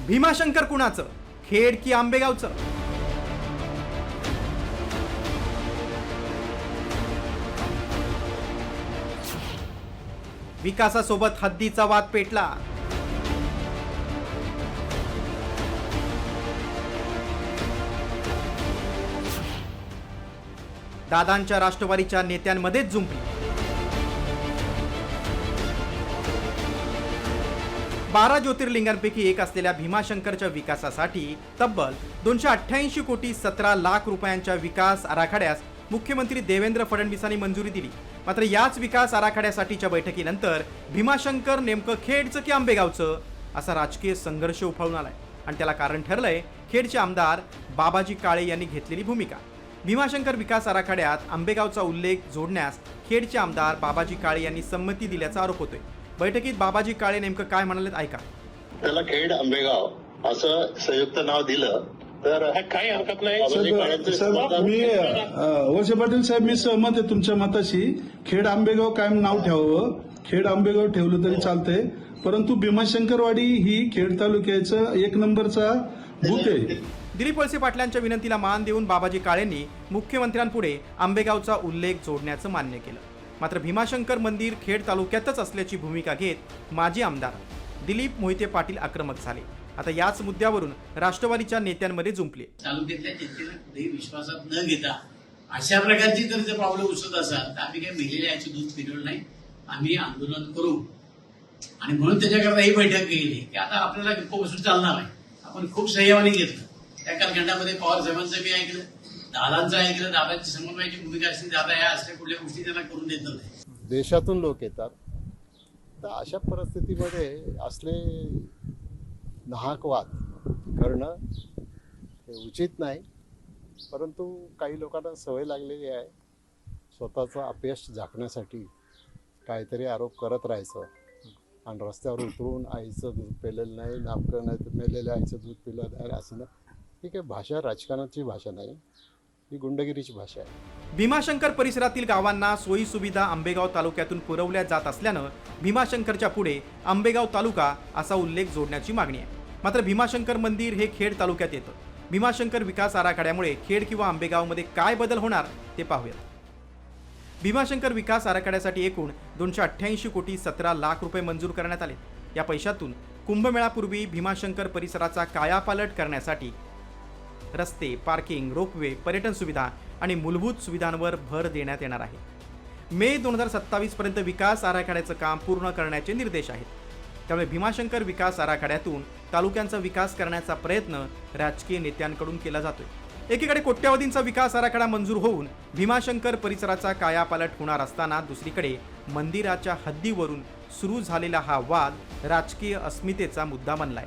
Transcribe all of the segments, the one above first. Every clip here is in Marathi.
भीमाशंकर कुणाचं, खेड की आंबेगावचं? विकासासोबत हद्दीचा वाद पेटला. दादांच्या राष्ट्रवादीच्या नेत्यांमध्येच जुंपली. 12 ज्योतिर्लिंगांपैकी एक असलेल्या भीमाशंकरच्या विकासासाठी तब्बल 288 कोटी 17 लाख रुपयांच्या विकास आराखड्यास मुख्यमंत्री देवेंद्र फडणवीसांनी मंजुरी दिली. मात्र याच विकास आराखड्यासाठीच्या बैठकीनंतर भीमाशंकर नेमकं खेडचं की आंबेगावचं असा राजकीय संघर्ष उफाळून आलाय. आणि त्याला कारण ठरलंय खेडचे आमदार बाबाजी काळे यांनी घेतलेली भूमिका. भीमाशंकर विकास आराखड्यात आंबेगावचा उल्लेख जोडण्यास खेडचे आमदार बाबाजी काळे यांनी संमती दिल्याचा आरोप होतोय. बैठकीत बाबाजी काळे नेमकं काय म्हणालेत ऐका. त्याला खेड आंबेगाव असं संयुक्त नाव दिलं तर काही हरकत नाही. मी वळसे पाटील साहेब, मी सहमत आहे तुमच्या मताशी. खेड आंबेगाव कायम नाव ठेवावं, खेड आंबेगाव ठेवलं तरी चालतंय, परंतु भीमाशंकरवाडी ही खेड तालुक्याचं एक नंबरचा भूत आहे. दिलीप वळसे पाटलांच्या विनंतीला मान देऊन बाबाजी काळेंनी मुख्यमंत्र्यांपुढे आंबेगावचा उल्लेख जोडण्याचं मान्य केलं. मात्र भीमाशंकर मंदिर खेड तालुक्यातच असल्याची भूमिका घेत माजी आमदार दिलीप मोहिते पाटील आक्रमक झाले. आता याच मुद्द्यावरून राष्ट्रवादीच्या नेत्यांमध्ये जुंपले. तालुक्यातल्या जनतेला कुठेही विश्वासात न घेता अशा प्रकारची जर ते पावलं उचलत असाल तर आम्ही काही मेलेल्या याची दूध पिरवलं नाही. आम्ही आंदोलन करू आणि म्हणून त्याच्याकरता ही बैठक केली की आता आपल्याला गप्प बसून चालणार आहे. आपण खूप संयमाने घेतलं. त्या कालखंडामध्ये पवार साहेबांचं मी ऐकलं, दादांचं ऐकलं. दादाची समन्वयाची भूमिका असते. दादा या असल्या कुठल्या गोष्टी त्यांना करून देत नव्हते. देशातून लोक येतात, तर अशा परिस्थितीमध्ये असले नाहक वाद करणं हे उचित नाही. परंतु काही लोकांना सवय लागलेली आहे स्वतःचं अपयश झाकण्यासाठी काहीतरी आरोप करत राहायचं आणि रस्त्यावर उतरून आईचं दूध पेलेलं नाही, नामकं नाही तर मेलेल्या आईचं दूध पिलं नाही असं ना. ही काही भाषा राजकारणाची भाषा नाही, ही गुंडगिरीची भाषा आहे. भीमाशंकर परिसरातील गावांना सोयी सुविधा आंबेगाव तालुक्यातून पुरवल्या जात असल्यानं भीमाशंकरच्या पुढे आंबेगाव तालुका असा उल्लेख जोडण्याची मागणी आहे. मात्र भीमाशंकर मंदिर हे खेड तालुक्यात येतं. भीमाशंकर विकास आराखड्यामुळे खेड किंवा आंबेगावमध्ये काय बदल होणार ते पाहूयात. भीमाशंकर विकास आराखड्यासाठी एकूण 288 कोटी 17 लाख रुपये मंजूर करण्यात आले. या पैशातून कुंभमेळापूर्वी भीमाशंकर परिसराचा कायापालट करण्यासाठी रस्ते, पार्किंग, रोपवे, पर्यटन सुविधा आणि मूलभूत सुविधांवर भर देण्यात येणार आहे. मे 2027 पर्यंत विकास आराखड्याचं काम पूर्ण करण्याचे निर्देश आहेत. त्यामुळे भीमाशंकर विकास आराखड्यातून तालुक्यांचा विकास करण्याचा प्रयत्न राजकीय नेत्यांकडून केला जातोय. एकीकडे कोट्यावधींचा विकास आराखडा मंजूर होऊन भीमाशंकर परिसराचा कायापालट होणार असताना दुसरीकडे मंदिराच्या हद्दीवरून सुरू झालेला हा वाद राजकीय अस्मितेचा मुद्दा बनलाय.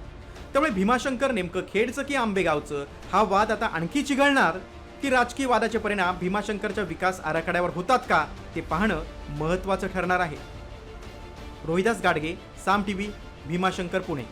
त्यामुळे भीमाशंकर नेमकं खेडचं की आंबेगावचं हा वाद आता आणखी चिघळणार की राजकीय वादाचे परिणाम भीमाशंकरच्या विकास आराखड्यावर होतात का ते पाहणं महत्त्वाचं ठरणार आहे. रोहिदास गाडगे, साम टीव्ही, भीमाशंकर, पुणे.